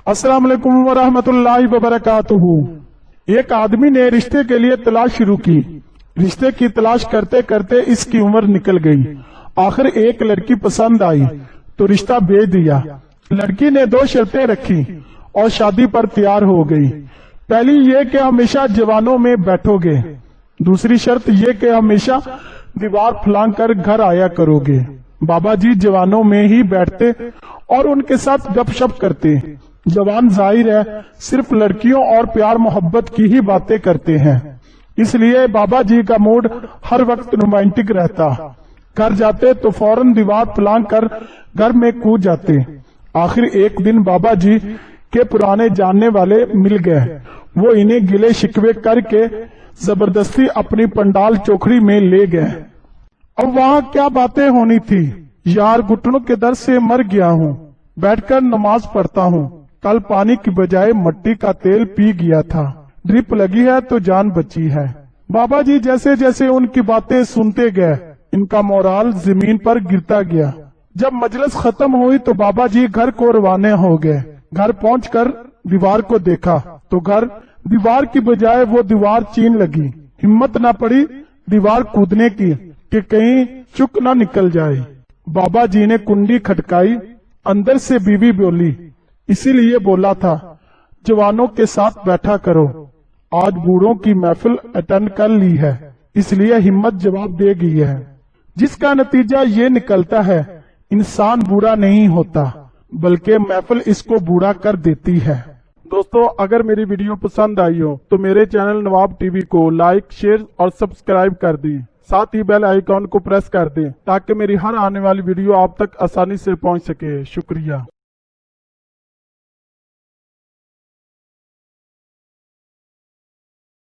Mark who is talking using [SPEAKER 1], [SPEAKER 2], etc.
[SPEAKER 1] अस्सलाम वालेकुम वरहमतुल्लाहि वबरकातुहू। एक आदमी ने रिश्ते के लिए तलाश शुरू की। रिश्ते की तलाश करते करते इसकी उम्र निकल गई। आखिर एक लड़की पसंद आई तो रिश्ता भेज दिया। लड़की ने 2 शर्तें रखी और शादी पर तैयार हो गई। पहली ये कि हमेशा जवानों में बैठोगे। दूसरी शर्त ये कि हमेशा दीवार फलांग कर घर आया करोगे। बाबा जी जवानों में ही बैठते और उनके साथ गपशप करते। जवान जाहिर है सिर्फ लड़कियों और प्यार मोहब्बत की ही बातें करते हैं, इसलिए बाबा जी का मूड हर वक्त रोमांटिक रहता। घर जाते तो फौरन दीवार फलांग कर घर में कूद जाते। आखिर एक दिन बाबा जी के पुराने जानने वाले मिल गए। वो इन्हें गिले शिकवे करके जबरदस्ती अपनी पंडाल चौखड़ी में ले गए। अब वहाँ क्या बातें होनी थी। यार घुटनों के दर्द से मर गया हूँ, बैठकर नमाज पढ़ता हूँ। कल पानी की बजाय मिट्टी का तेल पी गया था। ड्रिप लगी है तो जान बची है। बाबा जी जैसे जैसे उनकी बातें सुनते गए, इनका मोराल जमीन पर गिरता गया। जब मजलिस खत्म हुई तो बाबा जी घर को रवाना हो गए। घर पहुंचकर दीवार को देखा तो दीवार की बजाय वो दीवार चीन लगी। हिम्मत न पड़ी दीवार कूदने की कि कहीं चुक न निकल जाए। बाबा जी ने कुंडी खटकाई। अंदर से बीवी बोली, इसीलिए बोला था जवानों के साथ बैठा करो। आज बूढ़ों की महफिल अटेंड कर ली है, इसलिए हिम्मत जवाब दे गई है। जिसका नतीजा ये निकलता है इंसान बूढ़ा नहीं होता, बल्कि महफिल इसको बूढ़ा कर देती है। दोस्तों, अगर मेरी वीडियो पसंद आई हो तो मेरे चैनल नवाब टीवी को लाइक, शेयर और सब्सक्राइब कर दें। साथ ही बेल आइकॉन को प्रेस कर दें ताकि मेरी हर आने वाली वीडियो आप तक आसानी से पहुंच सके। शुक्रिया।